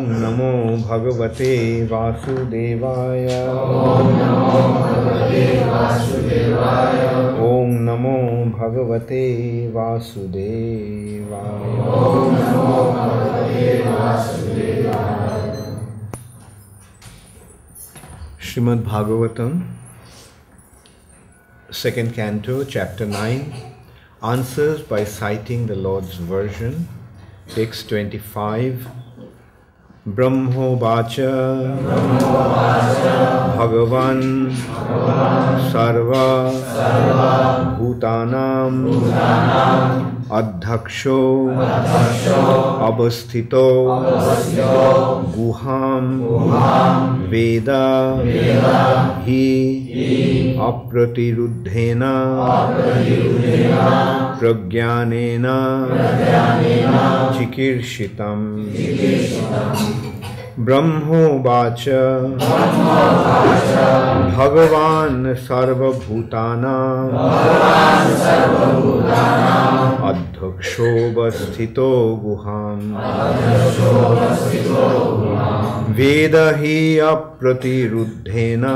Namo Bhagavate Vasudevaya. Om Namo Bhagavate Vasudevaya. Srimad Bhagavatam, second canto, chapter 9, answers by citing the Lord's version, text 25. Brahmo Vacha Bhagavan Sarva Bhutanam Adhaksho Abasthito Guham Veda Hi Apratiruddhena Pragyanena Chikirshitam. Brahmo Vacha Bhagavan Sarva Bhutana Adhaksho Basthito Guham Veda Hi Apratiruddhena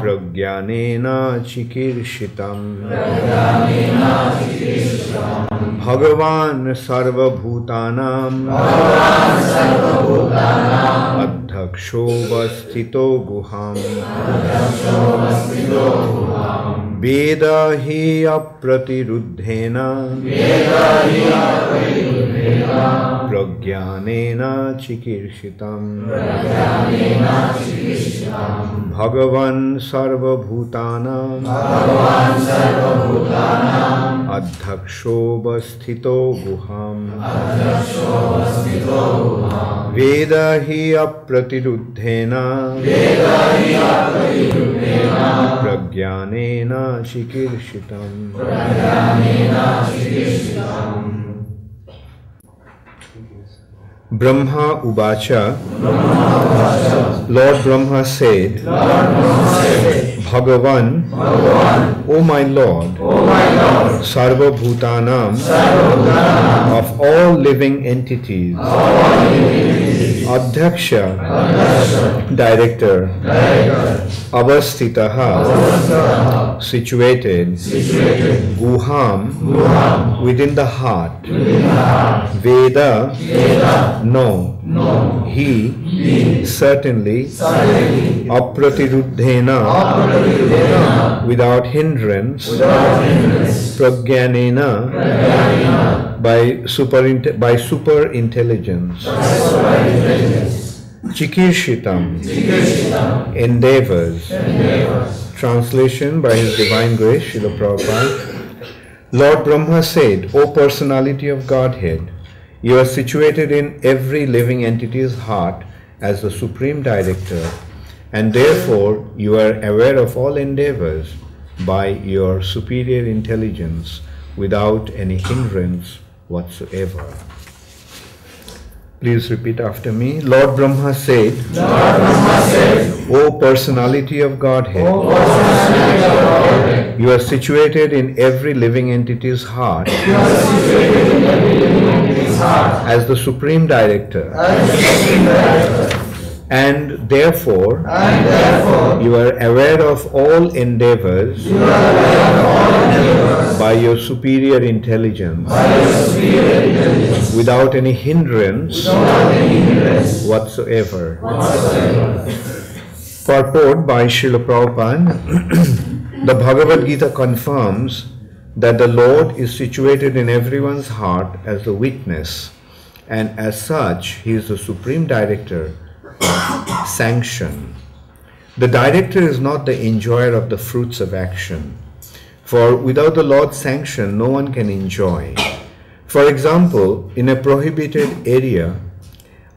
Pragyanena Chikirshitam. Bhagavan Sarva Bhutanam Adhaksho Basthito Guham Veda Hi Apratiruddhena Pragyanena Chikirshitam. Bhagavan Sarva Bhutanam Adhaksho Basthito Guham Veda Hi Apratiruddhena Pragyanena Chikirshitam. Brahma Uvacha, Lord Brahma said, Bhagavan, O my Lord, Sarva Bhutanam, of all living entities, Adhyaksha, Director, Avasthitaha, situated, Guham, within the heart, Veda, no, he, certainly, Apratiruddhena, without hindrance, Pragyanena, by super intelligence, Chikirshitam, endeavors. Translation by His Divine Grace, Srila Prabhupada. Lord Brahma said, O personality of Godhead, you are situated in every living entity's heart as the Supreme Director, and therefore you are aware of all endeavors by your superior intelligence without any hindrance whatsoever. Please repeat after me. Lord Brahma said, O personality of Godhead, you are situated in every living entity's heart as the Supreme Director, and therefore you are aware of all endeavors by your superior intelligence without any hindrance whatsoever. Purport by Srila Prabhupada. The Bhagavad Gita confirms that the Lord is situated in everyone's heart as the witness, and as such he is the Supreme Director of sanction. The director is not the enjoyer of the fruits of action, for without the Lord's sanction no one can enjoy. For example, in a prohibited area,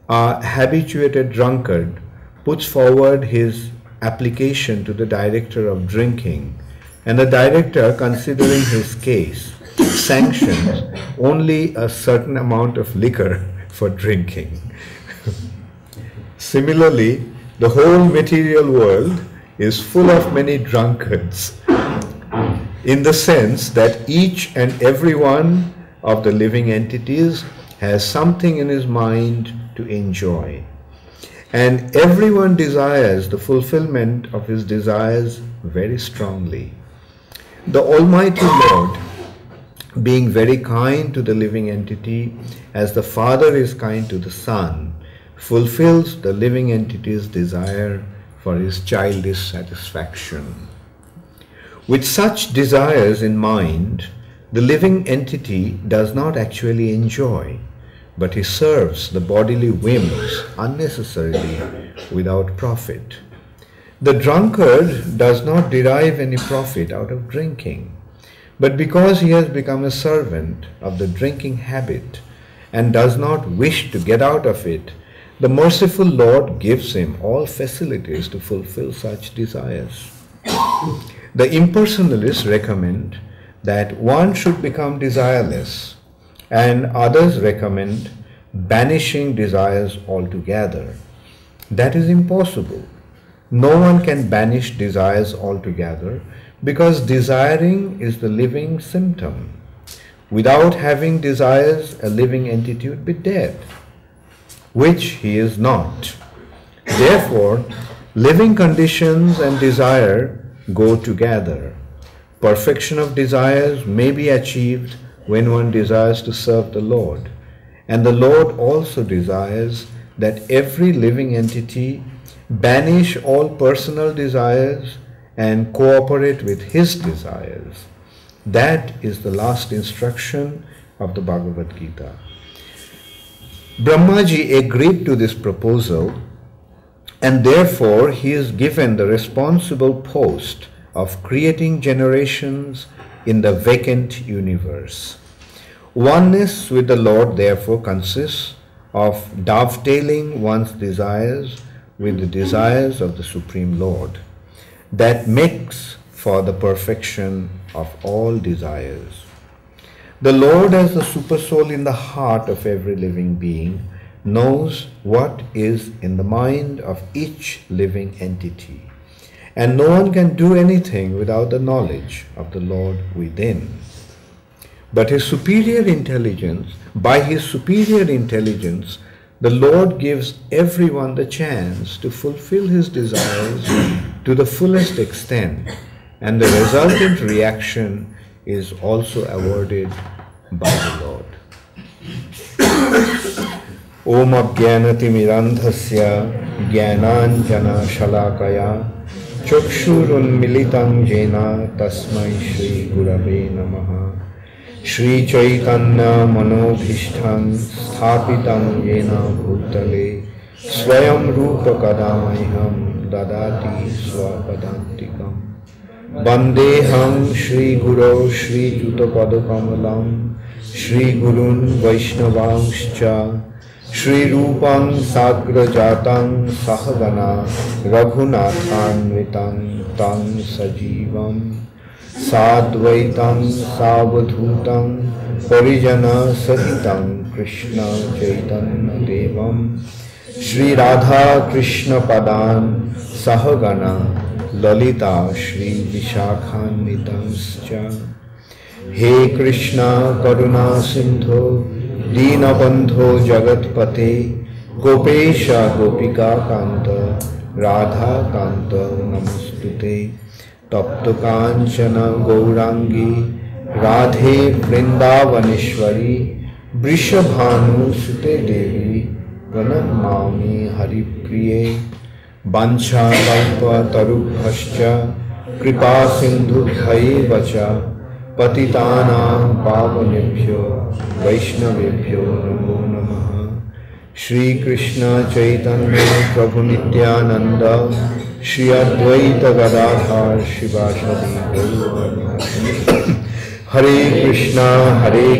a habituated drunkard puts forward his application to the director of drinking, and the director, considering his case, sanctions only a certain amount of liquor for drinking. Similarly, the whole material world is full of many drunkards, in the sense that each and every one of the living entities has something in his mind to enjoy. And everyone desires the fulfillment of his desires very strongly. The Almighty Lord, being very kind to the living entity, as the Father is kind to the Son, fulfills the living entity's desire for his childish satisfaction. With such desires in mind, the living entity does not actually enjoy, but he serves the bodily whims unnecessarily without profit. The drunkard does not derive any profit out of drinking, but because he has become a servant of the drinking habit and does not wish to get out of it, the merciful Lord gives him all facilities to fulfill such desires. The impersonalists recommend that one should become desireless, and others recommend banishing desires altogether. That is impossible. No one can banish desires altogether, because desiring is the living symptom. Without having desires, a living entity would be dead, which he is not. Therefore, living conditions and desire go together. Perfection of desires may be achieved when one desires to serve the Lord, and the Lord also desires that every living entity banish all personal desires and cooperate with his desires. That is the last instruction of the Bhagavad Gita. Brahmaji agreed to this proposal, and therefore he is given the responsible post of creating generations in the vacant universe. Oneness with the Lord therefore consists of dovetailing one's desires with the desires of the Supreme Lord. That makes for the perfection of all desires. The Lord, as the Supersoul in the heart of every living being, knows what is in the mind of each living entity, and no one can do anything without the knowledge of the Lord within. But by his superior intelligence, the Lord gives everyone the chance to fulfill his desires to the fullest extent, and the resultant reaction is also awarded by the Lord. Om Ajnanatimirandhasya Jnananjana Shalakaya Chakshurunmilitam Jena Tasmai Shri Gurave Namaha. Shri Chaitanya Manobhishtam Sthapitam Yena Bhutale Swayam Rupa Kadamaham Dadati Swapadantikam. Vandeham Shri Guru Shri Jutapadakamalam Shri Gurun Vaishnavangscha Shri Rupam Sagrajatang Sahagana Raghunathanvitam Tam Sajivam Sadvaitam Savadhutam Parijana Sahitam Krishna Chaitanya Devam Shri Radha Krishna Padan Sahagana Lalita Shri Vishakhanitanscha. He Krishna Karuna Sindho Deenabandho Jagatpate Gopesha Gopika Kanta Radha Kanta Namostute. Tapta Kanchana Gaurangi Radhe Vrindavaneshwari Vrishabhanu Sute Devi Pranamami Haripriye. Bancha Kalpa Tarubhascha Kripa Sindhubhai Vacha Patitanam Pavanebhyo Vaishnavebhyo Namo Namaha. Shri Krishna Chaitanya Prabhu Nityananda Shri Advaita Gadadhar Shivasadi Gaura. Hare Krishna,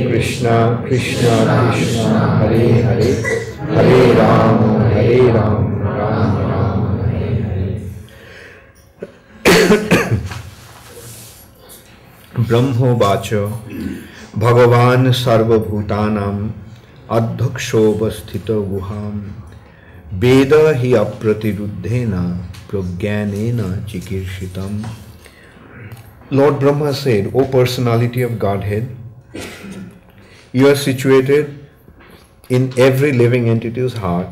Krishna Krishna, Hare Hare, Hare Ram, Ram Ram, Hare Hare. Brahmo Vacha Bhagavan Sarvabhutanam Adhakshobasthita Guham Veda hi apratiruddhena pragyanena chikirshitam. Lord Brahma said, O personality of Godhead, you are situated in every living entity's heart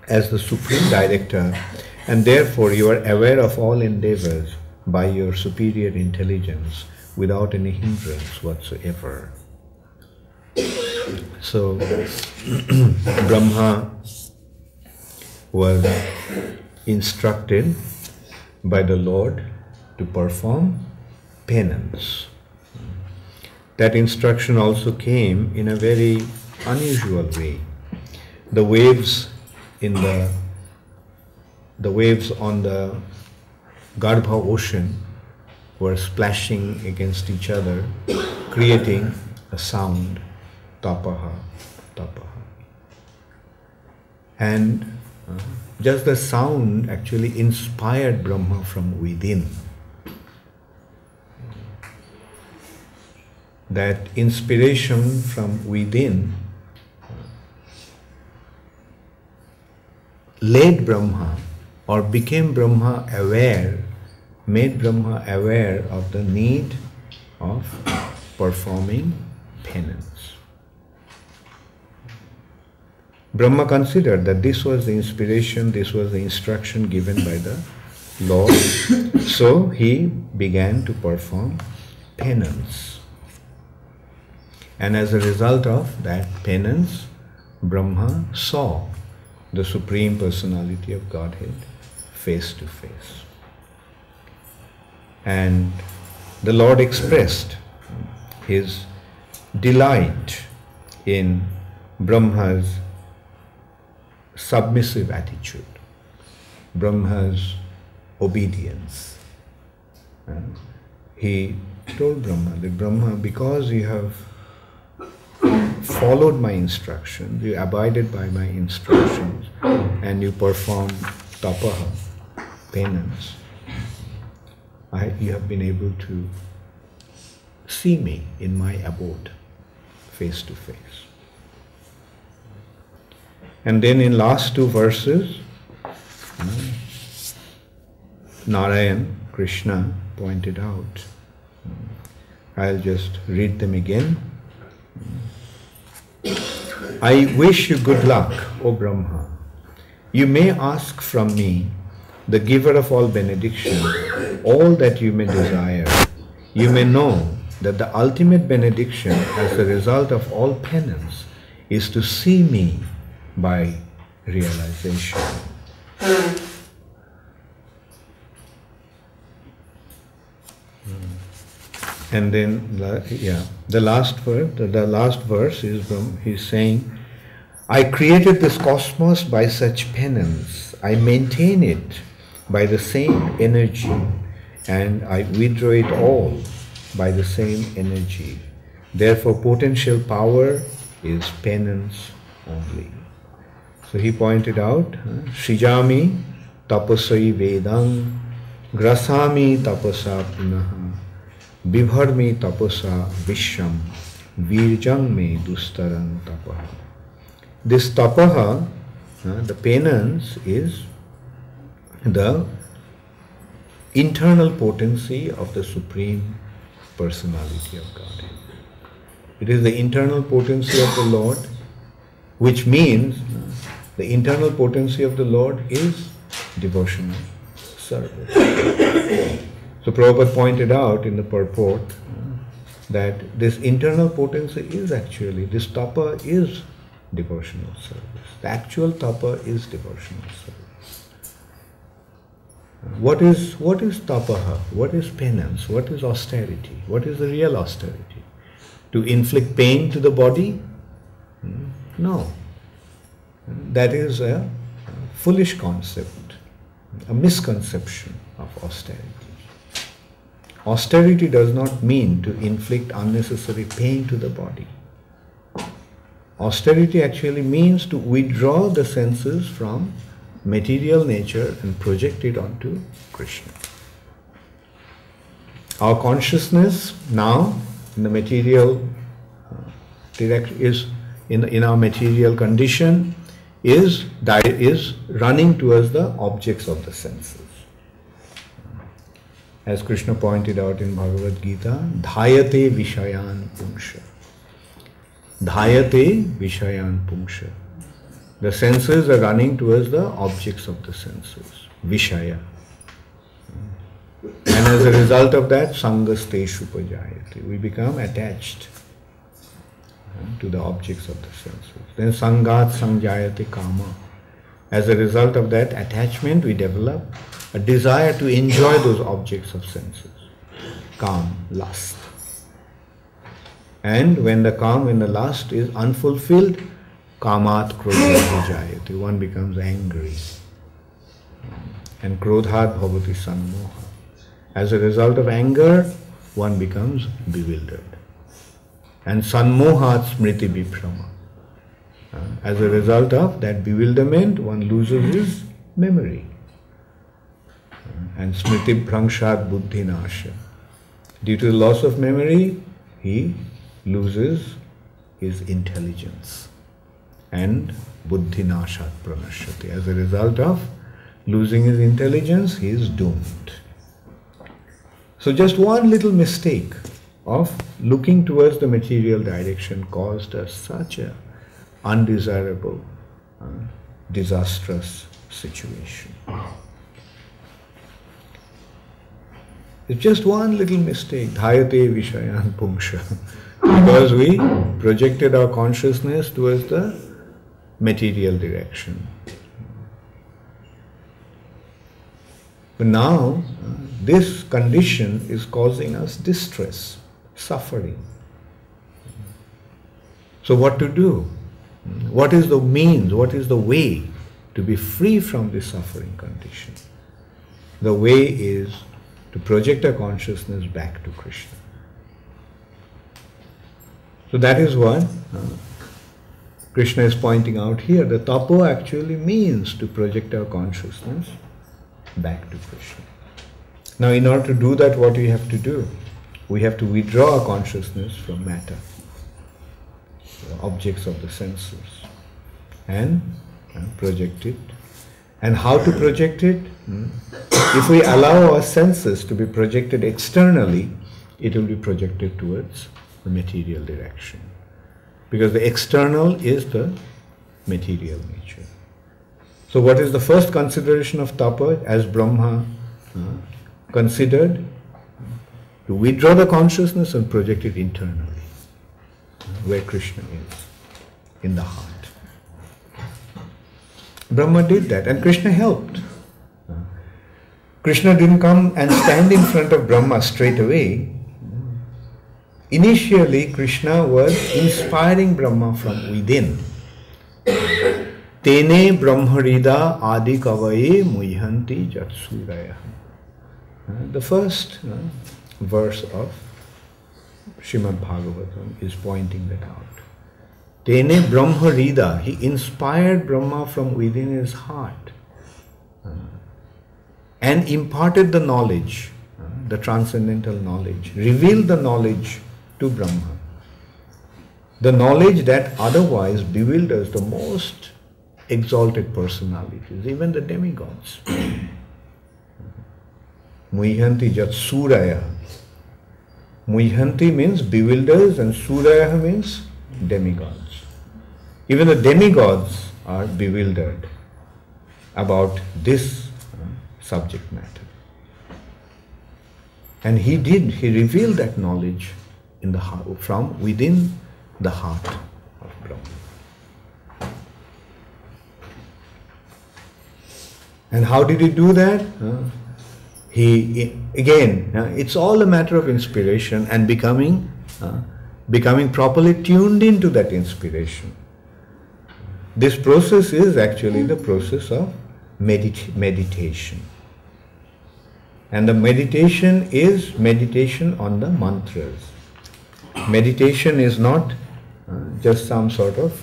as the Supreme Director, and therefore you are aware of all endeavors by your superior intelligence without any hindrance whatsoever. So Brahma was instructed by the Lord to perform penance. That instruction also came in a very unusual way. The waves on the Garbha ocean were splashing against each other, creating a sound, tapaha, tapaha. And just the sound actually inspired Brahma from within. That inspiration from within led Brahma, or became Brahma aware, made Brahma aware of the need of performing penance. Brahma considered that this was the inspiration, this was the instruction given by the Lord. So he began to perform penance. And as a result of that penance, Brahma saw the Supreme Personality of Godhead face to face. And the Lord expressed his delight in Brahma's submissive attitude, Brahma's obedience. And he told Brahma that, Brahma, because you have followed my instructions, you abided by my instructions, and you performed tapaha, penance, you have been able to see me in my abode, face to face. And then in last two verses, Narayan, Krishna, pointed out, I'll just read them again. I wish you good luck, O Brahma. You may ask from me, the giver of all benediction, all that you may desire. You may know that the ultimate benediction as the result of all penance is to see me by realization. And then, the last verse is from, he's saying, I created this cosmos by such penance. I maintain it by the same energy, and I withdraw it all by the same energy. Therefore, potential power is penance only. So he pointed out, Srijami tapasai vedang, grasami tapasa punaha, Vibharmi tapasa visham, virjang me dustaran tapaha. This tapaha, the penance, is the internal potency of the Supreme Personality of Godhead. It is the internal potency of the Lord, which means the internal potency of the Lord is devotional service. So Prabhupada pointed out in the purport that this internal potency is actually, this tapa is devotional service. The actual tapa is devotional service. What is tapaha? What is penance? What is austerity? What is the real austerity? To inflict pain to the body? No. That is a foolish concept, a misconception of austerity. Austerity does not mean to inflict unnecessary pain to the body. Austerity actually means to withdraw the senses from material nature and project it onto Krishna. Our consciousness now in the material is in our material condition is running towards the objects of the senses. As Krishna pointed out in Bhagavad Gita, dhayate vishayan punsha. Dhayate Vishayan Pungsha. The senses are running towards the objects of the senses, Vishaya. And as a result of that, Sangasteshu Pajayate. We become attached to the objects of the senses. Then Sangat Sanjayate Kama. As a result of that attachment, we develop a desire to enjoy those objects of senses. Kam, lust. And when the lust is unfulfilled, Kamat Krodha Vijayate. One becomes angry. And Krodhat Bhavati Sanmoha. As a result of anger, one becomes bewildered. And Sanmohat Smriti Viprama. As a result of that bewilderment, one loses his memory. And Smriti Bhrangshat Buddhi Nasha. Due to the loss of memory, he loses his intelligence. And Buddhi Nashat Pranashyati. As a result of losing his intelligence, he is doomed. So just one little mistake of looking towards the material direction caused us such a undesirable, disastrous situation. It's just one little mistake, Dhayate Vishayan Pungsha, because we projected our consciousness towards the material direction. But now, this condition is causing us distress, suffering. So what to do? What is the means, what is the way to be free from this suffering condition? The way is to project our consciousness back to Krishna. So that is what Krishna is pointing out here. The tapo actually means to project our consciousness back to Krishna. Now in order to do that, what we have to do? We have to withdraw our consciousness from matter, the objects of the senses, and project it. And how to project it? If we allow our senses to be projected externally, it will be projected towards the material direction. Because the external is the material nature. So what is the first consideration of tapa? As Brahma considered, to withdraw the consciousness and project it internally, where Krishna is, in the heart. Brahma did that and Krishna helped. Krishna didn't come and stand in front of Brahma straight away. Initially, Krishna was inspiring Brahma from within. Tene Brahmarida Adi Kavaye Muhyanti Jatsuraya. The first verse of Srimad Bhagavatam is pointing that out. Tene Brahmarida, he inspired Brahma from within his heart and imparted the knowledge, the transcendental knowledge, revealed the knowledge to Brahma. The knowledge that otherwise bewilders the most exalted personalities, even the demigods. Muhyanti Jat Suraya. Muhyanti means bewilders and Suraya means demigods. Even the demigods are bewildered about this subject matter. And he revealed that knowledge in the heart, from within the heart of Brahma. And how did he do that? It's all a matter of inspiration and becoming properly tuned into that inspiration. This process is actually the process of meditation. And the meditation is meditation on the mantras. Meditation is not just some sort of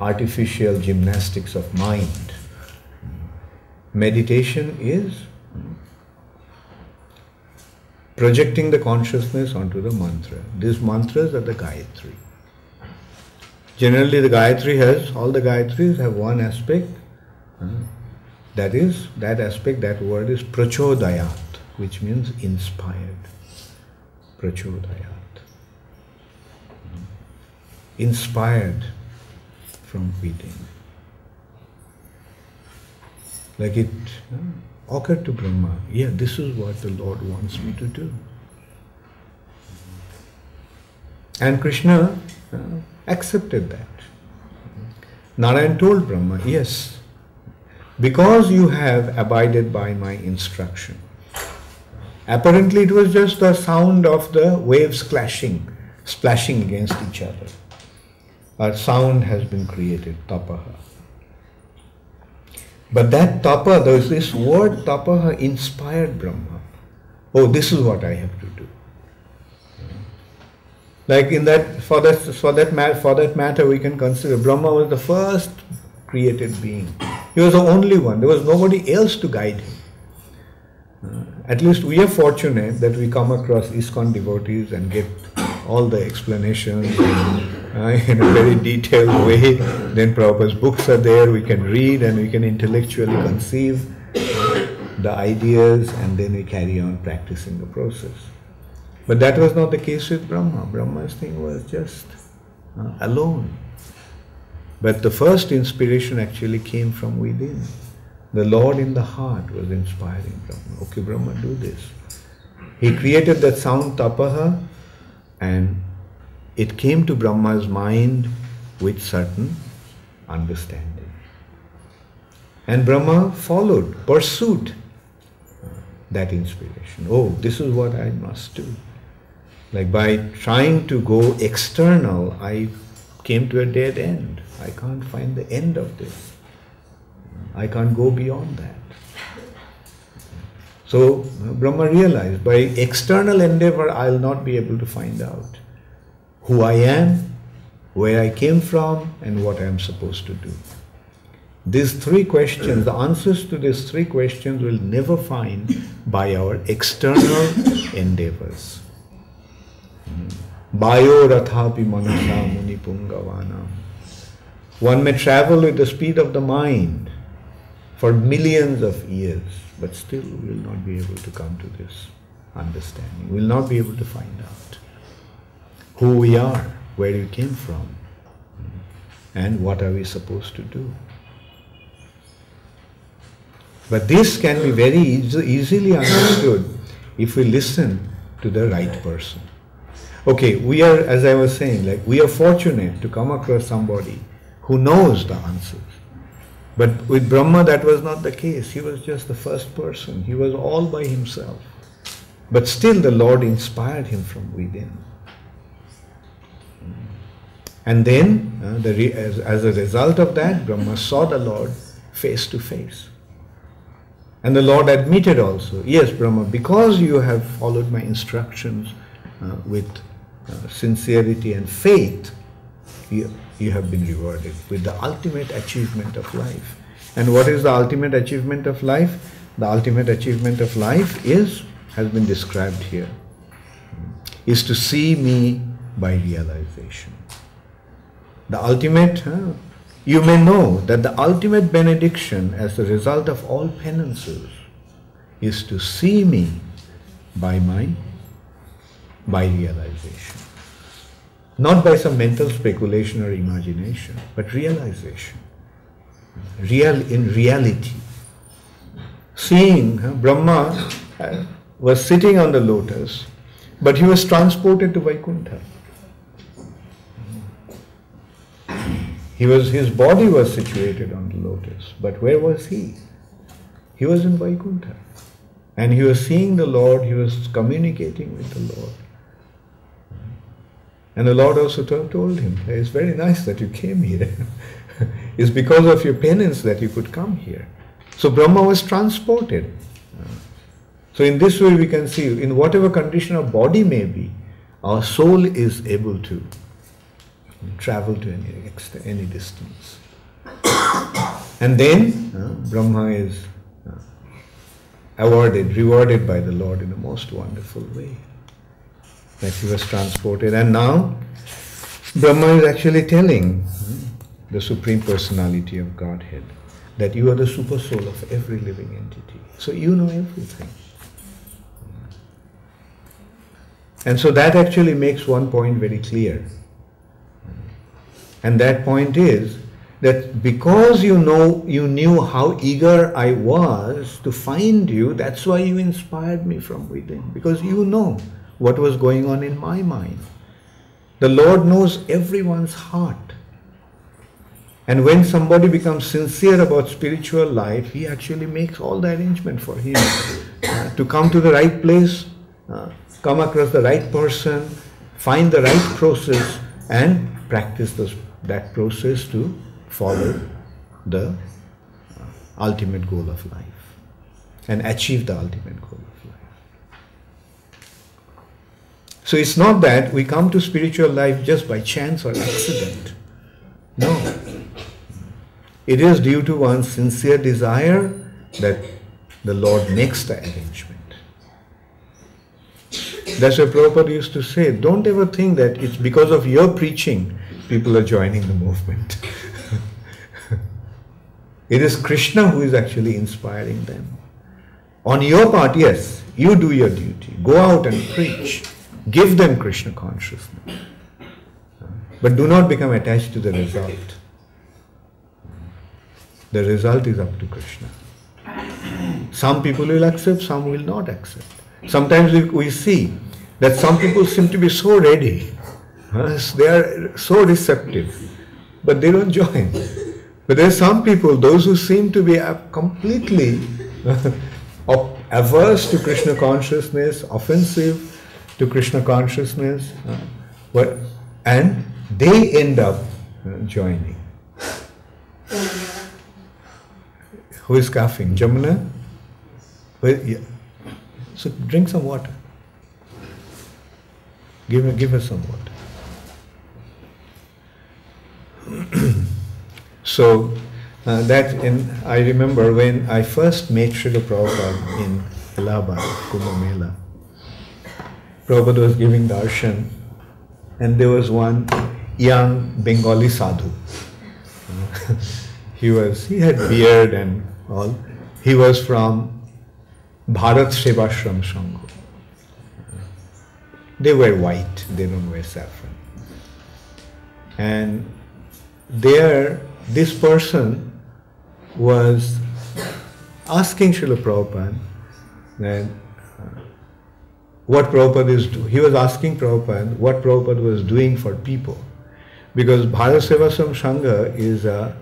artificial gymnastics of mind. Meditation is projecting the consciousness onto the mantra. These mantras are the Gayatri. Generally the Gayatri all the Gayatris have one aspect, that word is prachodayat, which means inspired. Prachodayat. inspired from within. Like it occurred to Brahma, yeah, this is what the Lord wants me to do. And Krishna accepted that. Narayan told Brahma, yes, because you have abided by my instruction. Apparently it was just the sound of the waves clashing, splashing against each other. A sound has been created, tapaha. But that tapa, this word tapaha inspired Brahma. Oh, this is what I have to do. Like in that, for that matter, we can consider Brahma was the first created being. He was the only one. There was nobody else to guide him. At least we are fortunate that we come across ISKCON devotees and get all the explanations in a very detailed way. Then Prabhupada's books are there, we can read and we can intellectually conceive the ideas, and then we carry on practicing the process. But that was not the case with Brahma. Brahma's thing was just alone. But the first inspiration actually came from within. The Lord in the heart was inspiring Brahma. Okay, Brahma, do this. He created that sound tapaha, and it came to Brahma's mind with certain understanding. And Brahma followed, pursued that inspiration. Oh, this is what I must do. Like by trying to go external, I came to a dead end. I can't find the end of this. I can't go beyond that. So Brahma realized by external endeavor I'll not be able to find out who I am, where I came from, and what I am supposed to do. These three questions, the answers to these three questions we'll never find by our external endeavors. Bayo rathapi manasa muni pungavanam. One may travel with the speed of the mind for millions of years, but still will not be able to come to this understanding. Will not be able to find out who we are, where we came from, and what are we supposed to do. But this can be very easily understood if we listen to the right person. Okay, we are, as I was saying, like we are fortunate to come across somebody who knows the answers. But with Brahma that was not the case. He was just the first person. He was all by himself. But still the Lord inspired him from within. And then, as a result of that, Brahma saw the Lord face to face. And the Lord admitted also, yes, Brahma, because you have followed my instructions with sincerity and faith, you have been rewarded with the ultimate achievement of life. And what is the ultimate achievement of life? The ultimate achievement of life has been described here, is to see me by realization. The ultimate, you may know that the ultimate benediction as the result of all penances is to see me by realization. Not by some mental speculation or imagination, but realization. In reality. Seeing, Brahma was sitting on the lotus, but he was transported to Vaikuntha. His body was situated on the lotus, but where was he? He was in Vaikuntha. And he was seeing the Lord, he was communicating with the Lord. And the Lord also told him, it's very nice that you came here. It's because of your penance that you could come here. So Brahma was transported. So in this way we can see, in whatever condition our body may be, our soul is able to travel to any distance. And then Brahma is rewarded by the Lord in a most wonderful way. That he was transported. And now Brahma is actually telling the Supreme Personality of Godhead that you are the super soul of every living entity. So you know everything. And so that actually makes one point very clear. And that point is that because you knew how eager I was to find you, that's why you inspired me from within. Because you know what was going on in my mind. The Lord knows everyone's heart. And when somebody becomes sincere about spiritual life, He actually makes all the arrangement for him to come to the right place, come across the right person, find the right process, and practice that process to follow the ultimate goal of life and achieve the ultimate goal of life. So it's not that we come to spiritual life just by chance or accident. No. It is due to one's sincere desire that the Lord makes the arrangement. That's what Prabhupada used to say. Don't ever think that it's because of your preaching people are joining the movement. It is Krishna who is actually inspiring them. On your part, yes, you do your duty. Go out and preach. Give them Krishna consciousness. But do not become attached to the result. The result is up to Krishna. Some people will accept, some will not accept. Sometimes we see that some people seem to be so ready. They are so receptive, but they don't join. But there are some people, those who seem to be completely averse to Krishna consciousness, offensive to Krishna consciousness, and they end up joining. Who is coughing? Jamuna? Yeah. So drink some water. Give her some water. So I remember when I first met Srila Prabhupada in Allahabad, Kumbh Mela. Prabhupada was giving darshan, and there was one young Bengali sadhu. He had beard and all. He was from Bharat Sevashram Sangha. They wear white, they don't wear saffron. And this person was asking Srila Prabhupada that what Prabhupada is doing. He was asking Prabhupada what Prabhupada was doing for people. Because Bharat Sevashram Sangha is a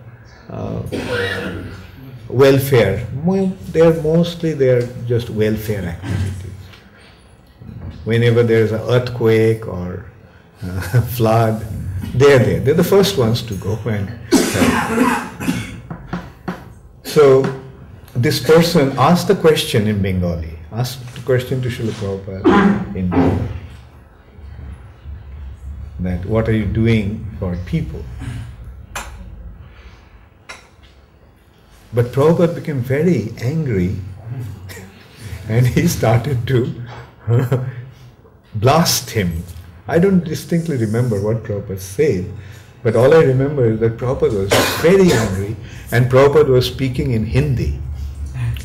welfare. They're just welfare activities. Whenever there's an earthquake or flood, they're there. They're the first ones to go and help. So this person asked the question in Bengali, asked the question to Srila Prabhupada in Bengali, that what are you doing for people? But Prabhupada became very angry and he started to blast him. I don't distinctly remember what Prabhupada said, but all I remember is that Prabhupada was very angry and Prabhupada was speaking in Hindi.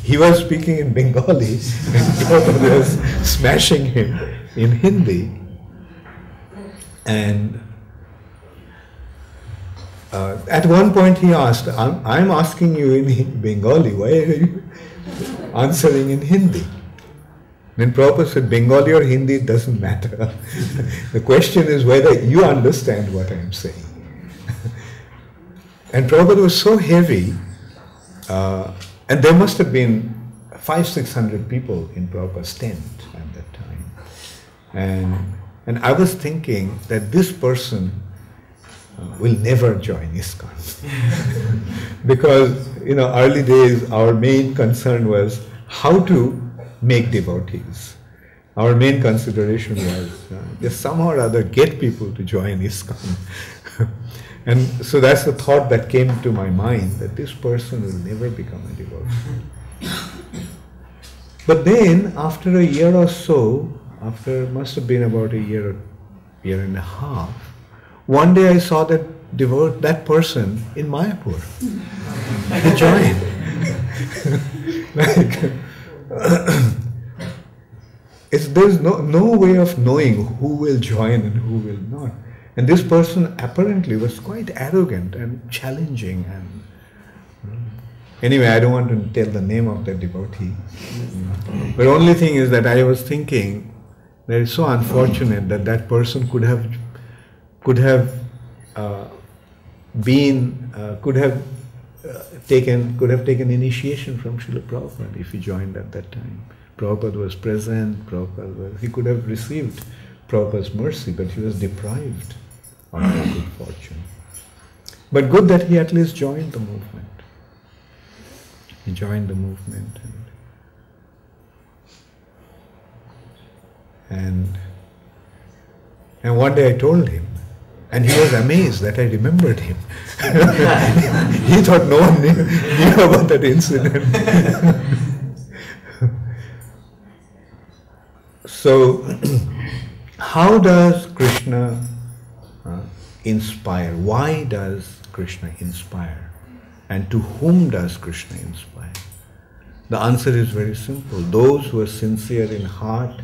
He was speaking in Bengali and Prabhupada was smashing him in Hindi. And at one point he asked, I'm asking you in Bengali, why are you answering in Hindi? Then Prabhupada said, Bengali or Hindi, it doesn't matter. The question is whether you understand what I'm saying. And Prabhupada was so heavy, and there must have been 500-600 people in Prabhupada's tent at that time. And I was thinking that this person will never join ISKCON. Because, early days, our main concern was how to make devotees. Our main consideration was just somehow or other get people to join ISKCON. And so that's the thought that came to my mind, that this person will never become a devotee. But then, after a year or so, must have been about a year and a half, one day I saw that person in Mayapur. He joined. There's no way of knowing who will join and who will not. And this person apparently was quite arrogant and challenging. And anyway, I don't want to tell the name of that devotee. But only thing is that I was thinking that it's so unfortunate that that person could have taken initiation from Srila Prabhupada if he joined at that time. Prabhupada was present, he could have received Prabhupada's mercy, but he was deprived of that good fortune. But good that he at least joined the movement. He joined the movement. And one day I told him, and he was amazed that I remembered him. He thought no one knew about that incident. So, how does Krishna inspire? Why does Krishna inspire? And to whom does Krishna inspire? The answer is very simple. Those who are sincere in heart,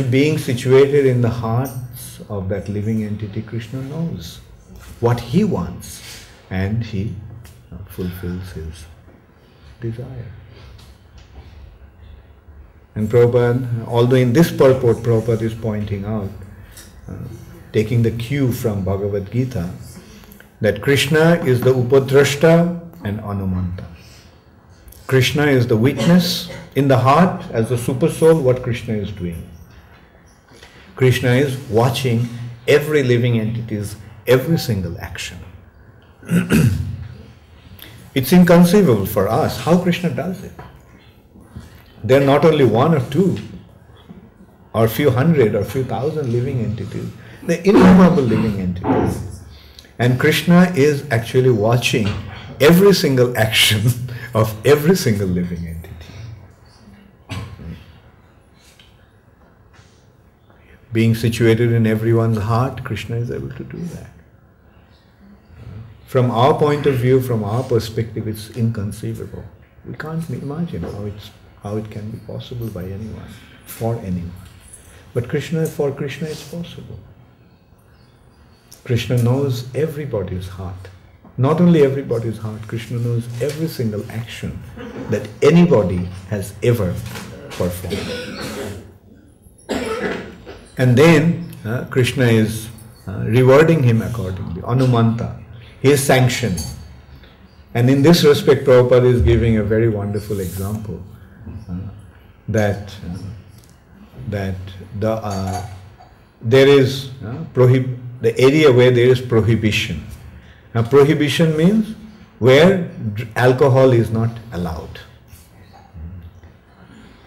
being situated in the hearts of that living entity, Krishna knows what he wants and he fulfills his desire. And Prabhupada, although in this purport Prabhupada is pointing out, taking the cue from Bhagavad Gita, that Krishna is the Upadrashta and Anumanta. Krishna is the witness in the heart as the super soul what Krishna is doing. Krishna is watching every living entity's every single action. It's inconceivable for us how Krishna does it. There are not only one or two, or few hundred or few thousand living entities. They are innumerable living entities. And Krishna is actually watching every single action of every single living entity. Being situated in everyone's heart, Krishna is able to do that. From our point of view, from our perspective, it's inconceivable. We can't imagine how it can be possible by anyone, for anyone. But for Krishna it's possible. Krishna knows everybody's heart. Not only everybody's heart, Krishna knows every single action that anybody has ever performed. And then Krishna is rewarding him accordingly. Anumanta, he is sanctioning. And in this respect, Prabhupada is giving a very wonderful example that there is the area where there is prohibition. Now, prohibition means where alcohol is not allowed.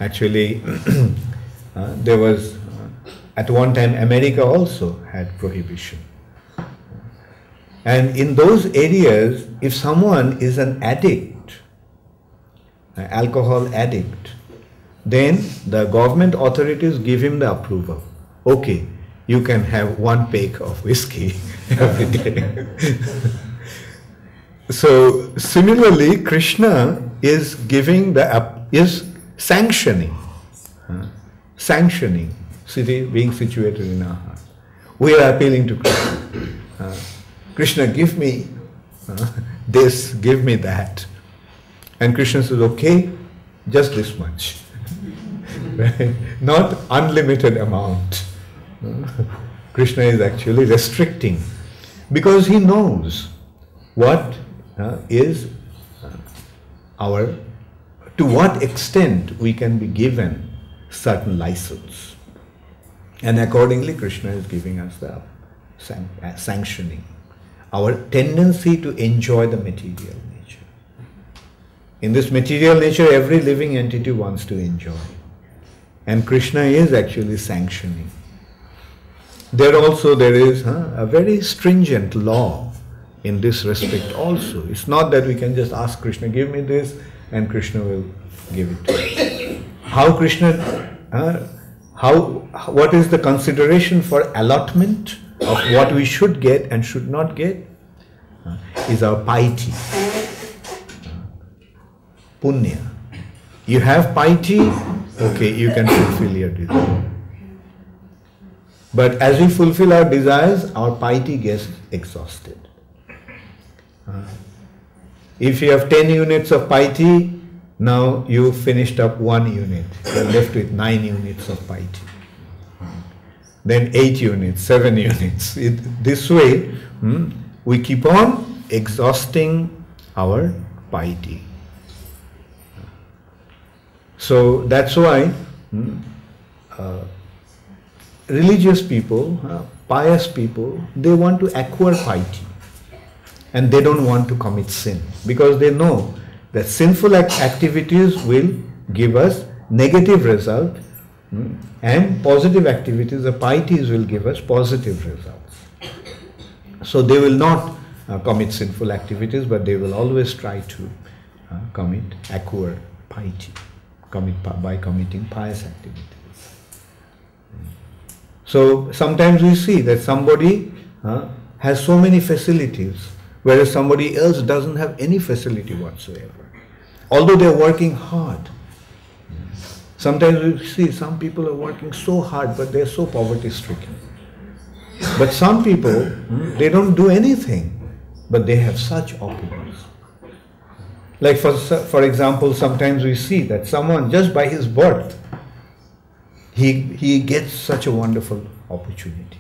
Actually, there was at one time America also had prohibition. And in those areas, if someone is an addict, an alcohol addict, then the government authorities give him the approval. Okay, you can have one peg of whiskey every day. So similarly, Krishna is sanctioning being situated in our heart. We are appealing to Krishna. Krishna, give me this, give me that. And Krishna says, okay, just this much. Right? Not unlimited amount. Krishna is actually restricting because he knows what is to what extent we can be given certain license. And accordingly, Krishna is giving us the sanctioning. Our tendency to enjoy the material nature. In this material nature, every living entity wants to enjoy. And Krishna is actually sanctioning. There is a very stringent law in this respect also. It's not that we can just ask Krishna, give me this, and Krishna will give it to us. What is the consideration for allotment of what we should get and should not get is our piety. Punya. You have piety, okay, you can fulfill your desire. But as we fulfill our desires, our piety gets exhausted. If you have 10 units of piety, now you finished up 1 unit. You are left with 9 units of piety. Then 8 units, 7 units. This way, we keep on exhausting our piety. So that's why religious people, pious people, they want to acquire piety. And they don't want to commit sin. Because they know that sinful activities will give us negative result, and positive activities, the pieties, will give us positive results. So they will not commit sinful activities, but they will always try to acquire piety, by committing pious activities. So sometimes we see that somebody has so many facilities, whereas somebody else doesn't have any facility whatsoever, although they are working hard. Sometimes we see some people are working so hard, but they are so poverty-stricken. But some people, they don't do anything, but they have such opulence. Like for example, sometimes we see that someone, just by his birth, he gets such a wonderful opportunity.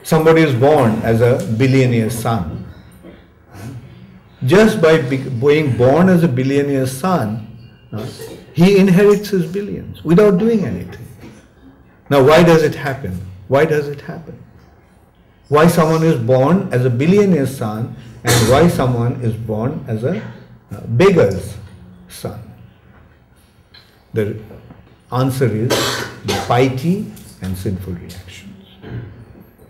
Somebody is born as a billionaire's son. Just by being born as a billionaire's son, he inherits his billions without doing anything. Now, why does it happen? Why does it happen? Why someone is born as a billionaire's son and why someone is born as a beggar's son? The answer is piety and sinful reactions.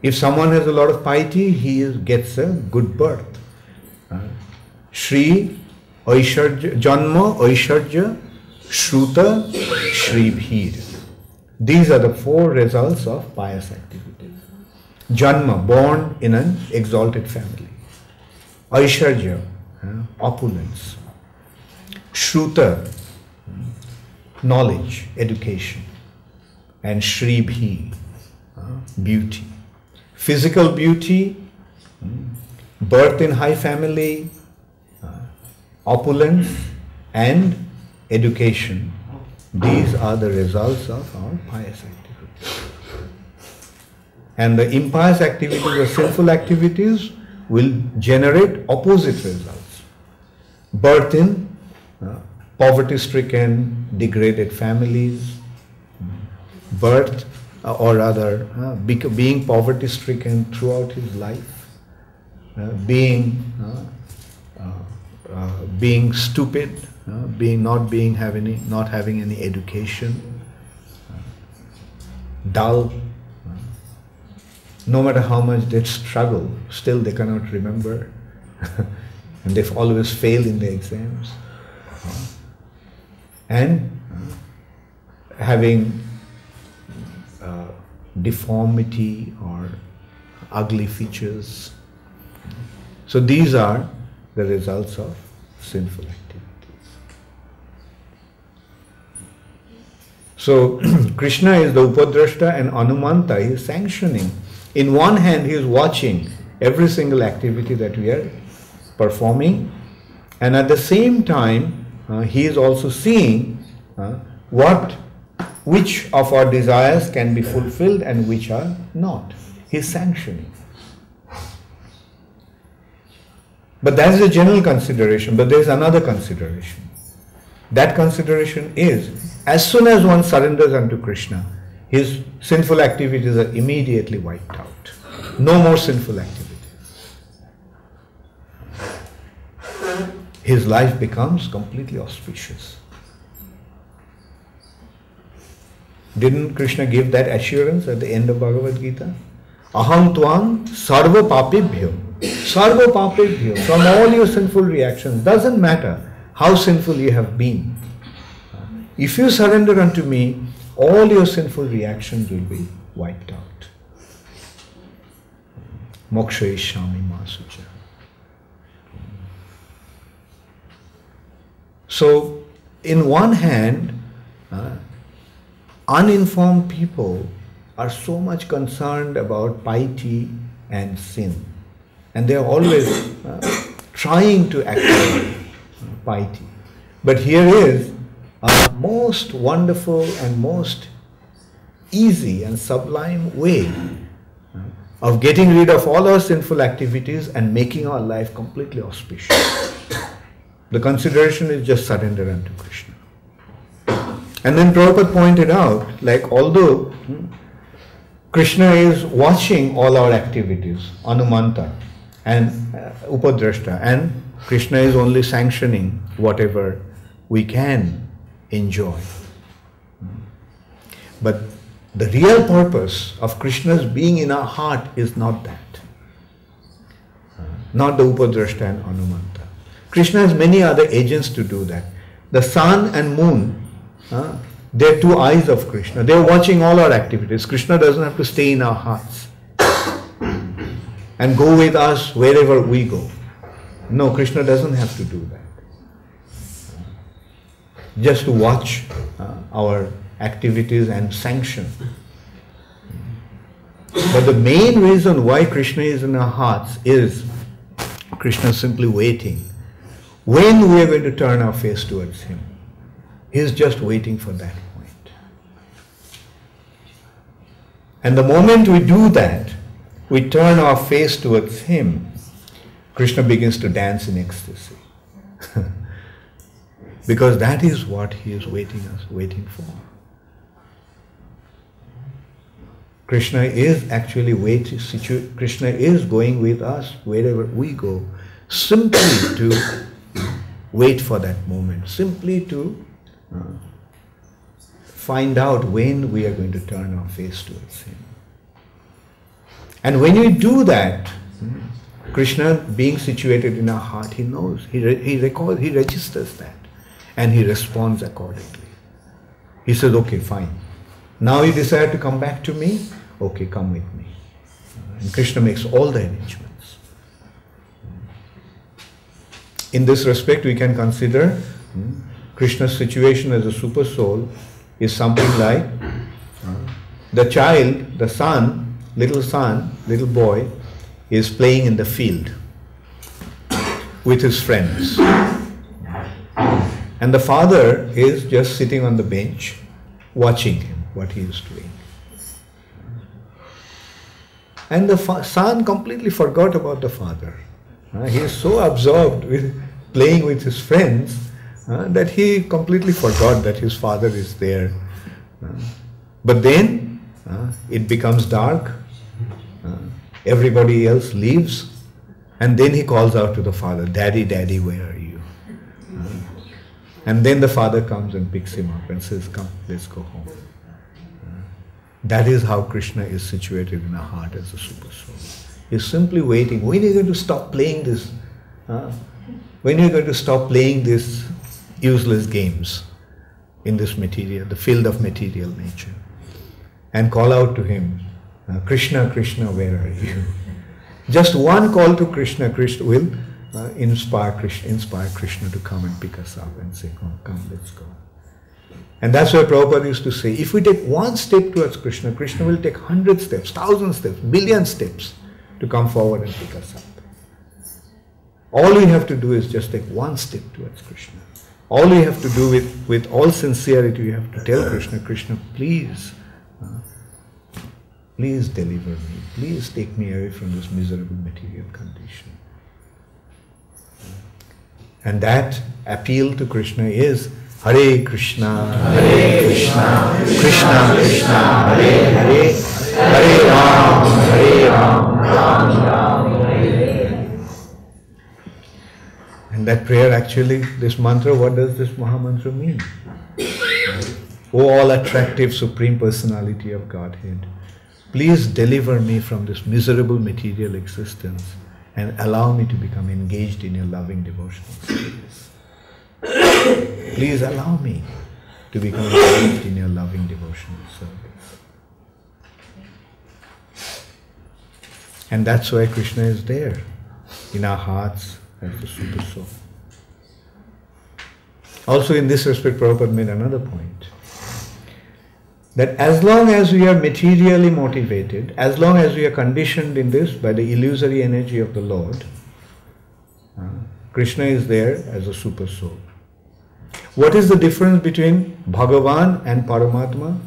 If someone has a lot of piety, he gets a good birth. Shri Aisharja, Janma Aisharja Shruta Shri Bhir. These are the 4 results of pious activities. Janma, born in an exalted family. Aisharja, opulence. Shruta, knowledge, education. And Shri Bhi, beauty. Physical beauty, birth in high family, opulence and education. These are the results of our pious activities. And the impious activities or sinful activities will generate opposite results. Birth in poverty-stricken, degraded families, birth or rather being poverty-stricken throughout his life, being stupid, not having any education, dull. No matter how much they struggle, still they cannot remember, and they always fail in the exams. And having deformity or ugly features. So these are the results of sinful activities. So Krishna is the Upadrashta and Anumanta. He is sanctioning. In one hand, he is watching every single activity that we are performing, and at the same time, he is also seeing which of our desires can be fulfilled and which are not. He is sanctioning. But that is a general consideration, but there is another consideration. That consideration is, as soon as one surrenders unto Krishna, his sinful activities are immediately wiped out. No more sinful activities. His life becomes completely auspicious. Didn't Krishna give that assurance at the end of Bhagavad Gita? Aham tvam sarva papibhyo. Sarva papibhyo. From all your sinful reactions, doesn't matter how sinful you have been. If you surrender unto me, all your sinful reactions will be wiped out. Moksha ishami masucha. So, in one hand, uninformed people are so much concerned about piety and sin. And they are always trying to acquire piety. But here is a most wonderful and most easy and sublime way of getting rid of all our sinful activities and making our life completely auspicious. The consideration is just surrender unto Krishna. And then Prabhupada pointed out, like although Krishna is watching all our activities, Anumanta and Upadrashta, and Krishna is only sanctioning whatever we can enjoy. But the real purpose of Krishna's being in our heart is not that. Not the Upadrashta and Anumanta. Krishna has many other agents to do that. The sun and moon, they're two eyes of Krishna. They're watching all our activities. Krishna doesn't have to stay in our hearts and go with us wherever we go. No, Krishna doesn't have to do that. Just to watch our activities and sanction. But the main reason why Krishna is in our hearts is Krishna is simply waiting. When we are going to turn our face towards Him, He is just waiting for that point. And the moment we do that, we turn our face towards Him, Krishna begins to dance in ecstasy. Because that is what He is waiting for. Krishna is actually Krishna is going with us wherever we go, simply to wait for that moment, simply to find out when we are going to turn our face towards Him. And when we do that, Krishna being situated in our heart, He knows, He registers that, and He responds accordingly. He says, okay, fine. Now you desire to come back to me? Okay, come with me. And Krishna makes all the arrangements. In this respect, we can consider Krishna's situation as a super soul is something like the child, the son, little boy, is playing in the field with his friends. And the father is just sitting on the bench watching him, what he is doing. And the son completely forgot about the father. He is so absorbed with playing with his friends that he completely forgot that his father is there. But then it becomes dark, everybody else leaves, and then he calls out to the father, "Daddy, Daddy, where are you?" And then the father comes and picks him up and says, "Come, let's go home." That is how Krishna is situated in our heart as a super soul. He's simply waiting. When are you going to stop playing this? When are you going to stop playing these useless games in this material, the field of material nature? And call out to Him, "Krishna, Krishna, where are you?" Just one call to Krishna, Krishna will inspire Krishna to come and pick us up and say, "Oh, come, let's go." And that's why Prabhupada used to say, if we take one step towards Krishna, Krishna will take 100 steps, 1,000 steps, billion steps to come forward and pick us up. All we have to do is just take one step towards Krishna. All we have to do with all sincerity, we have to tell Krishna, "Krishna, please, please deliver me. Please take me away from this miserable material condition." And that appeal to Krishna is Hare Krishna, Krishna Krishna, Hare Hare, Hare Ram, Ram Hare. And that prayer actually, this mantra, what does this Mahamantra mean? O all attractive Supreme Personality of Godhead, please deliver me from this miserable material existence and allow me to become engaged in your loving devotional service. Please allow me to become engaged in your loving devotional service. And that's why Krishna is there in our hearts as the super soul. Also in this respect, Prabhupada made another point. that as long as we are materially motivated, as long as we are conditioned in this by the illusory energy of the Lord, Krishna is there as a super soul. What is the difference between Bhagavan and Paramatma?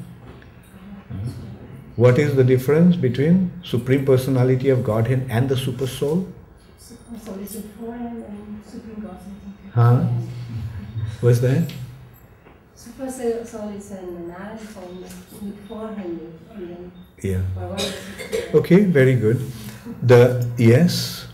What is the difference between Supreme Personality of Godhead and the super soul? Super soul is beforehand and Supreme Godhead. Huh? What's that? Super soul is an analogy from beforehand and then. Yeah. Okay, very good. The yes.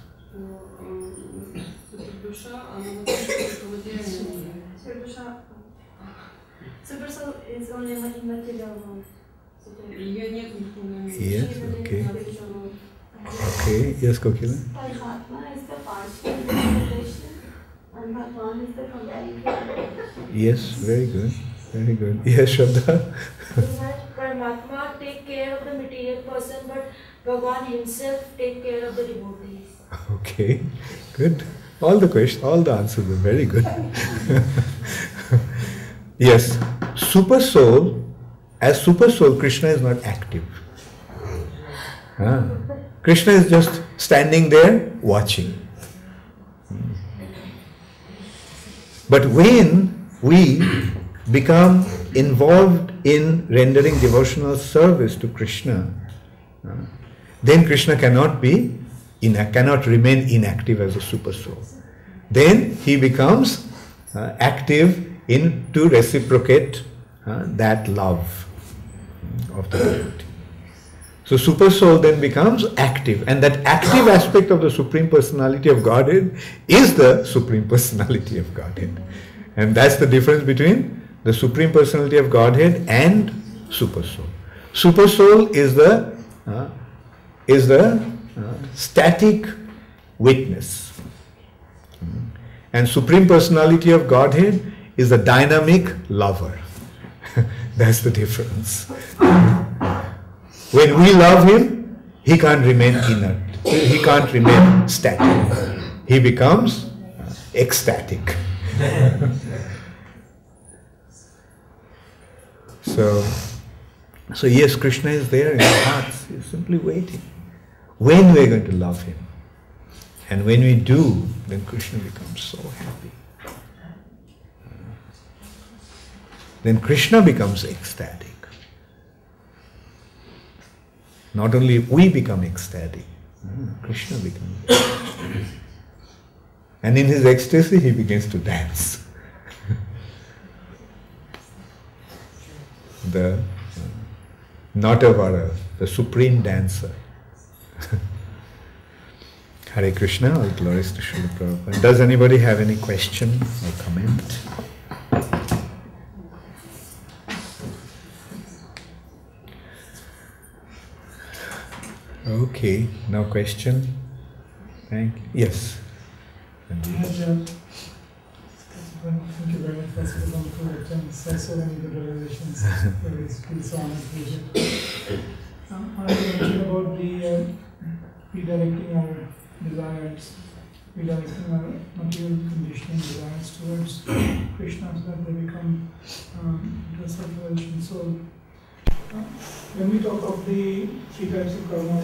Super soul is only immaterial. Yes, okay. Okay, yes, Kokila. Paramatma is the partial realization and Bhagavan is the complete. Yes, very good. Very good. Yes, Shraddha. Paramatma take care of the material person, but Bhagavan himself take care of the devotees. Okay, good. All the questions, all the answers are very good. Yes, super soul, as super soul, Krishna is not active. Krishna is just standing there watching. But when we become involved in rendering devotional service to Krishna, then Krishna cannot remain inactive as a super soul. Then he becomes active to reciprocate that love of the devotee. So super soul then becomes active, and that active aspect of the Supreme Personality of Godhead is the Supreme Personality of Godhead. And that's the difference between the Supreme Personality of Godhead and super soul. Super soul is the static witness, and Supreme Personality of Godhead is the dynamic lover. That's the difference. When we love him, he can't remain inert. He can't remain static. He becomes ecstatic. So yes, Krishna is there in our hearts. He's simply waiting. When we are going to love him. And when we do, then Krishna becomes so happy. Then Krishna becomes ecstatic. Not only we become ecstatic, Krishna becomes ecstatic. And in his ecstasy, he begins to dance. The Natavara, the supreme dancer. Hare Krishna, all glories to Srila Prabhupada. Does anybody have any question or comment? Okay, no question. Thank you. Yes. Thank you very much for coming to attend so many good revelations. Feel so honored to be here. I mentioned about the redirecting our desires, redirecting our material conditioning desires towards Krishna so that they become into a self-revelation soul. When we talk of the three types of karma,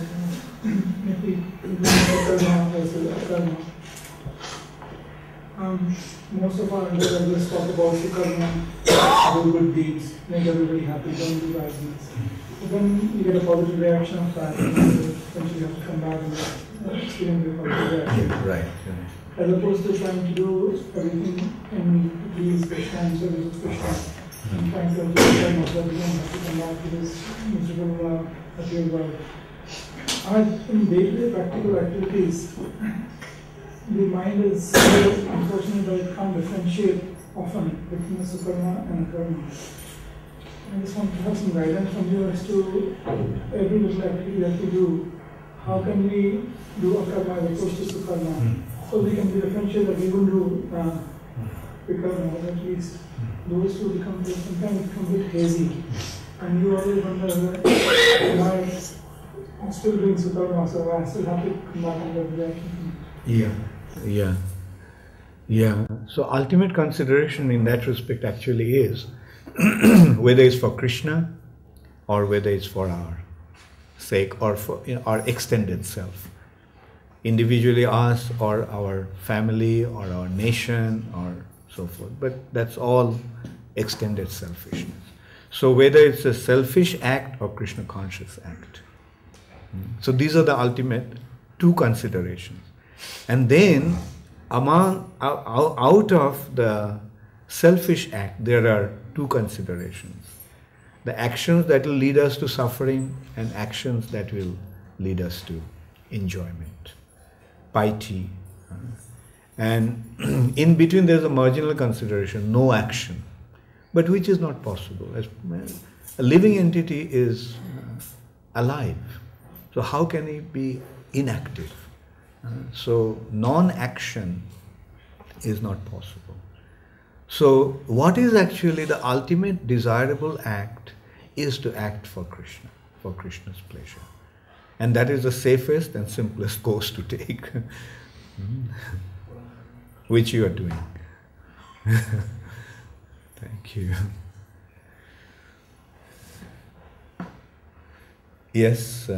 if we look at karma versus akarma, most of our undergraduates talk about the karma, do good deeds, make everybody happy, don't do bad deeds. But then you get a positive reaction of that, and eventually you have to come back and experience the positive reaction. Right. As opposed to trying to do everything to please Krishna and service of Krishna. And trying to achieve time of that, you don't have to come back to this miserable material world. In day-to-day practical activities, the mind is so unfortunate that it can't differentiate often between the sukarma and karma. I just want to have some guidance from you as to every little activity that we do, how can we do akarma as opposed to sukarma? So we can differentiate that we will do vikarma, but at least those two sometimes become a bit hazy. And you always wonder, am I still doing sukarma, so I still have to come back in that direction? Yeah. So ultimate consideration in that respect actually is whether it's for Krishna or whether it's for our sake or for our extended self. Individually us or our family or our nation or so forth. But that's all extended selfishness. So whether it's a selfish act or Krishna conscious act. So these are the ultimate two considerations. And then out of the selfish act, there are two considerations. The actions that will lead us to suffering and actions that will lead us to enjoyment, piety. And in between there's a marginal consideration, no action, but which is not possible. A living entity is alive. So how can it be inactive? So non-action is not possible. So what is actually the ultimate desirable act is to act for Krishna, for Krishna's pleasure. And that is the safest and simplest course to take, which you are doing. Thank you. Yes?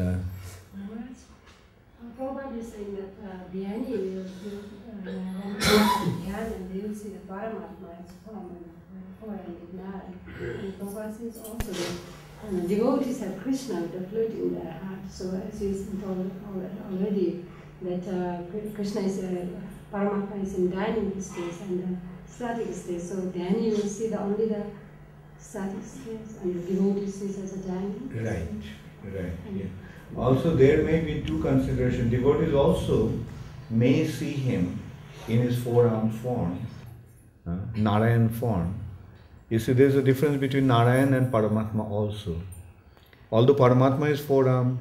Prabhupada is saying that Dhyani will do Dhyan and they will see the Paramatma as form and Narayan. And Prabhupada says also that devotees have Krishna with the flute in their heart. So as you told already, that Krishna is Paramatma is in dynamic states and static states. So Dhyani will see only the static states and the devotee sees as a dynamic. Right. Yeah. Also, there may be two considerations. Devotees also may see him in his four-armed form, Narayan form. You see, there is a difference between Narayan and Paramatma also. Although Paramatma is four-armed,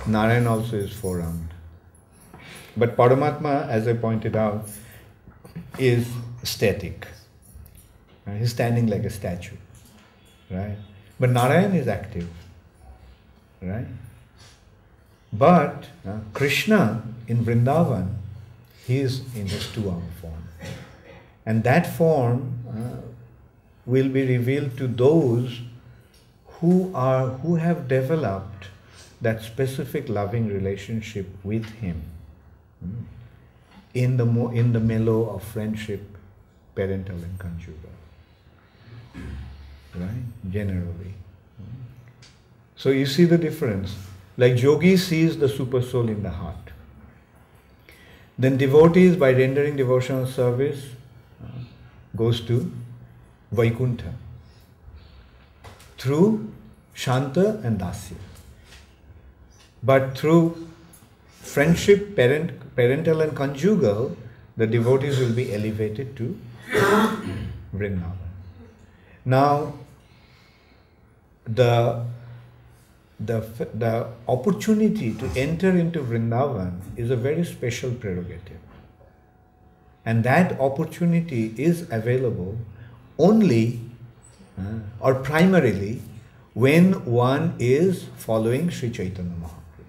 Narayan also is four-armed. But Paramatma, as I pointed out, is static. He's standing like a statue, right? But Narayan is active, right? But Krishna in Vrindavan, he is in his two-armed form. And that form will be revealed to those who have developed that specific loving relationship with him in the mellow of friendship, parental and conjugal. Right? Generally. So you see the difference. Like yogi sees the super soul in the heart. Then devotees, by rendering devotional service, goes to Vaikuntha through Shanta and Dasya. But through friendship, parental and conjugal, the devotees will be elevated to Vrindavan. Now, the opportunity to enter into Vrindavan is a very special prerogative. And that opportunity is available only or primarily when one is following Sri Chaitanya Mahaprabhu.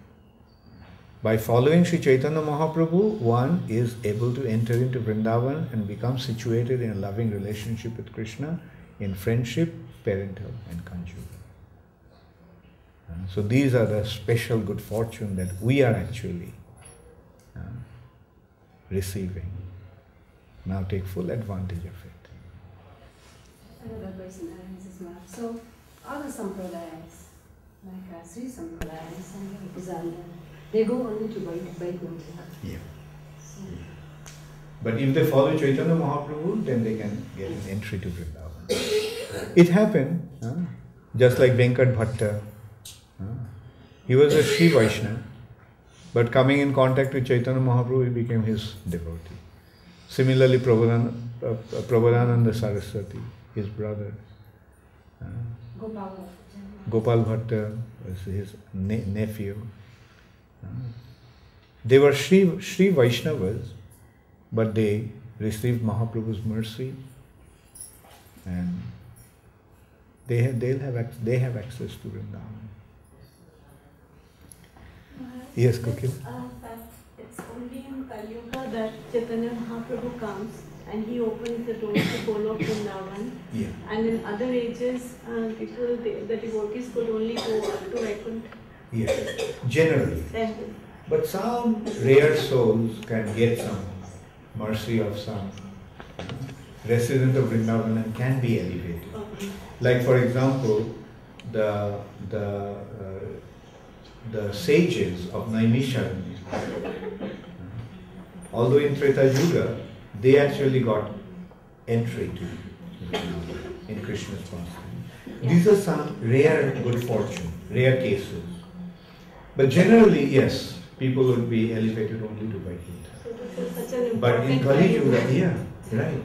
By following Sri Chaitanya Mahaprabhu, one is able to enter into Vrindavan and become situated in a loving relationship with Krishna in friendship, parental and conjugal. So these are the special good fortune that we are actually receiving. Now take full advantage of it. Another person arises now. So other sampradayas, like Sri Sampradayas and Alexander, they go only to Vaikuntha. Yeah. So. But if they follow Chaitanya Mahaprabhu, then they can get an entry to Vrindavan. It happened, just like Venkat Bhatta. He was a Sri Vaishnava, but coming in contact with Chaitanya Mahaprabhu, he became his devotee. Similarly, Prabodhananda Saraswati, his brother. Gopal Bhatta was his nephew. They were Sri Vaishnavas, but they received Mahaprabhu's mercy, and they have access to Vrindavan. Yes, Kokil. It's only in Kali Yuga that Chaitanya Mahaprabhu comes. and he opens the doors to Goloka Vrindavan. Yeah. And in other ages, the devotees could only go up to Vaikuntha. Yes, generally. Temple. But some rare souls can get some mercy of some resident of Vrindavan and can be elevated. Okay. Like for example, the sages of Naimisharanya, although in Treta Yuga, they actually got entry to in Krishna's pastimes. These are some rare good fortune, rare cases. But generally, yes, people would be elevated only to Vaikuntha. But in Kali Yuga, yeah, right.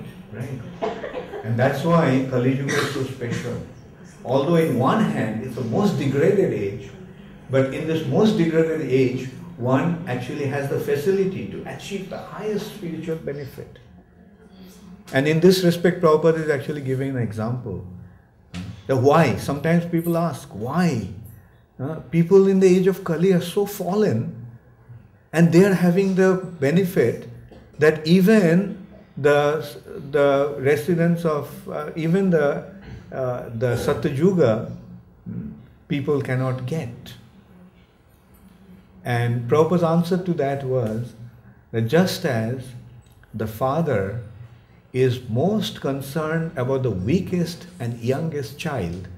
And that's why Kali Yuga is so special. Although in one hand, it's the most degraded age, but in this most degraded age, one actually has the facility to achieve the highest spiritual benefit. And in this respect, Prabhupada is actually giving an example. The why. Sometimes people ask, why? People in the age of Kali are so fallen, and they are having the benefit that even the residents of, even the Satyuga people cannot get. And Prabhupada's answer to that was that just as the father is most concerned about the weakest and youngest child,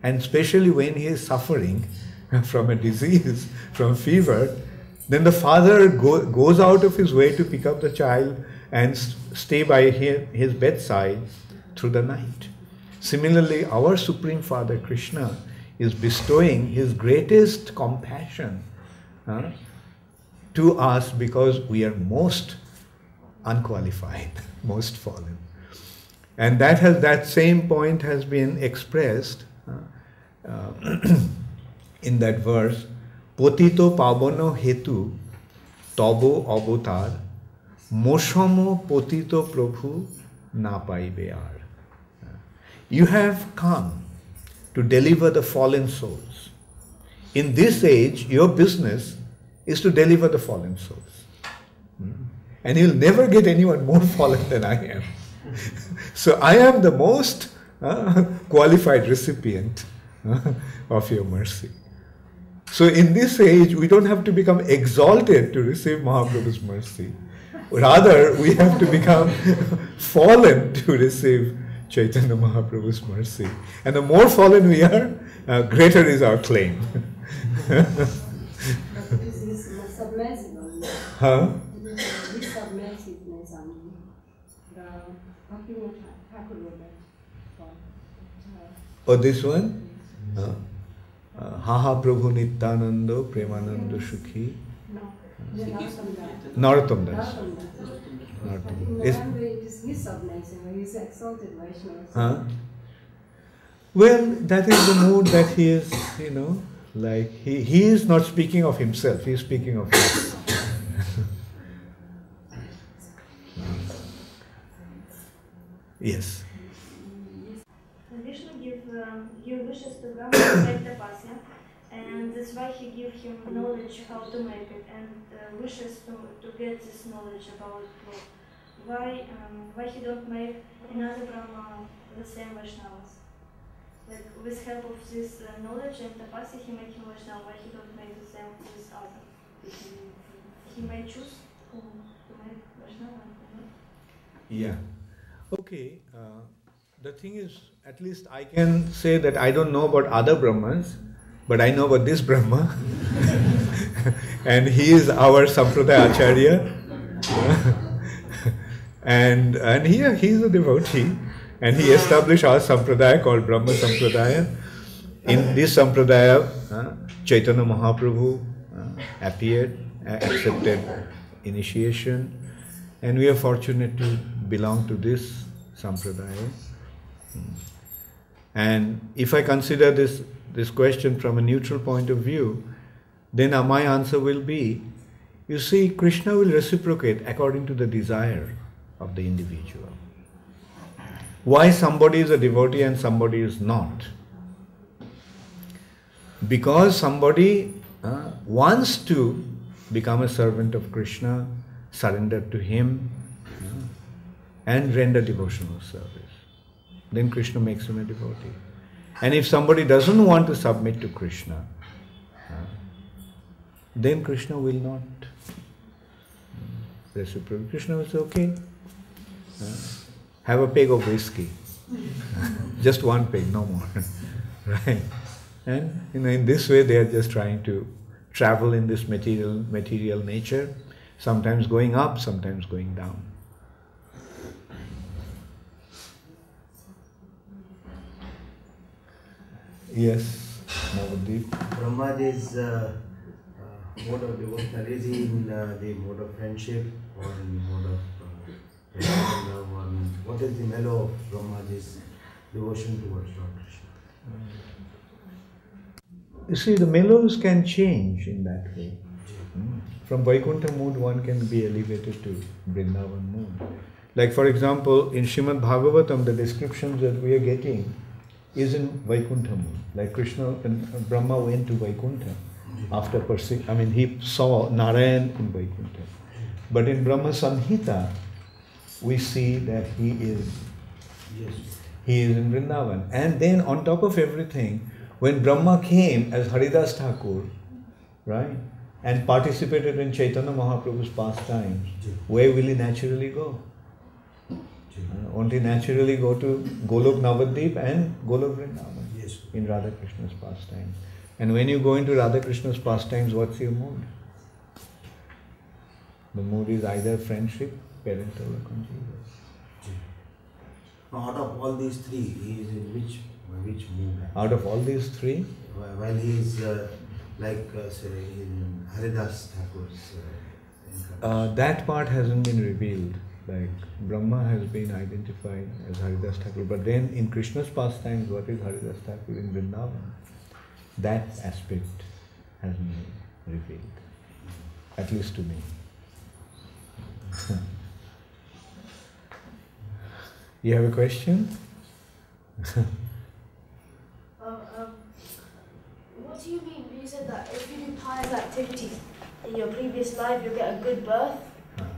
and especially when he is suffering from a disease, from fever, then the father goes out of his way to pick up the child and stay by his bedside through the night. Similarly, our Supreme Father Krishna is bestowing his greatest compassion to us because we are most unqualified, most fallen. And that same point has been expressed in that verse, Potito pavano hetu tobo avatar moshamo potito prabhu na paibe ar. You have come to deliver the fallen souls. In this age, your business is to deliver the fallen souls. And you'll never get anyone more fallen than I am. So I am the most qualified recipient of your mercy. So in this age, we don't have to become exalted to receive Mahaprabhu's mercy. Rather, we have to become fallen to receive Chaitanya Mahaprabhu's mercy. And the more fallen we are, greater is our claim. This is submersible. Huh? This submersiveness on the Bhakti Thakur wrote that. Oh, this one? Haha Prabhu Nityanando Premanando Shukhi. No, the Narottam Das. In one way, it is his submersible. He is exalted Vaishnava. Huh? Well, that is the mood that he is, like he is not speaking of himself, he is speaking of us. Yes. Vishnu give wishes to Brahma to make tapasya, and that's why he give him knowledge how to make it, and wishes to get this knowledge about law. Why he don't make another Brahma the same Vaishnavas? Like with help of this knowledge and tapasya, he make him Vaishnava. Why he don't make the same with other? He may choose whom to make Vaishnava and whom not. Yeah. Okay. The thing is, at least I can say that I don't know about other Brahmans, but I know about this Brahma. And he is our Sampradaya Acharya. And he is a devotee. And he established our Sampradaya called Brahma Sampradaya. In this Sampradaya, Chaitanya Mahaprabhu appeared, accepted initiation. And we are fortunate to belong to this Sampradaya. And if I consider this question from a neutral point of view, then my answer will be, you see, Krishna will reciprocate according to the desire of the individual. Why somebody is a devotee and somebody is not? Because somebody wants to become a servant of Krishna, surrender to him, and render devotional service. Then Krishna makes him a devotee. And if somebody doesn't want to submit to Krishna, then Krishna will not reciprocate. Krishna will say, okay, have a peg of whiskey. Just one peg, no more. Right? And in this way they are just trying to travel in this material nature, sometimes going up, sometimes going down. Yes, Navadip. Brahmaji's mode of devotion, is he in the mode of friendship or in the mode of love? Or what is the mellow of Brahmaji's devotion towards Lord Krishna? You see, the mellows can change in that way. From Vaikuntha mood, one can be elevated to Vrindavan mood. Like for example, in Srimad Bhagavatam, the descriptions that we are getting is in Vaikuntha mood. Like Krishna and Brahma went to Vaikuntha after he saw Narayan in Vaikuntha. But in Brahma Samhita, we see that he is in Vrindavan. And then on top of everything, when Brahma came as Haridas Thakur, right, and participated in Chaitanya Mahaprabhu's pastimes, where will he naturally go? Only naturally go to Golok Navadvip and Golok Vrindavan in Radha Krishna's pastimes. And when you go into Radha Krishna's pastimes, what's your mood? The mood is either friendship, parental or conjugal. Out of all these three, he is in which mood? Out of all these three? While he is say in Haridas Thakur's incarnation. That part hasn't been revealed. Like Brahma has been identified as Haridas Thakur, but then in Krishna's pastimes, what is Haridas Thakur in Vrindavan? That aspect hasn't been revealed, at least to me. You have a question? What do you mean when you said that if you do pious activities in your previous life, you'll get a good birth,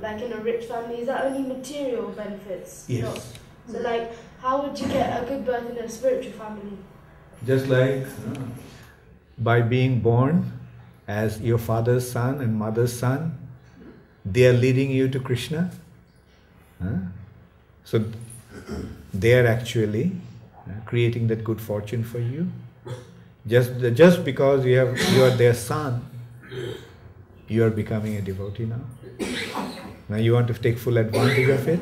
like in a rich family? Is that only material benefits? Yes. No. So like, how would you get a good birth in a spiritual family? Just like by being born as your father's son and mother's son, they are leading you to Krishna. So they are actually creating that good fortune for you. Just because you are their son, you are becoming a devotee now. Now you want to take full advantage of it?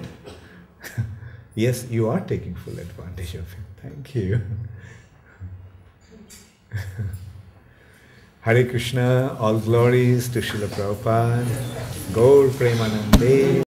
Yes, you are taking full advantage of it. Thank you. Hare Krishna, all glories to Srila Prabhupada, Gaur Premanande.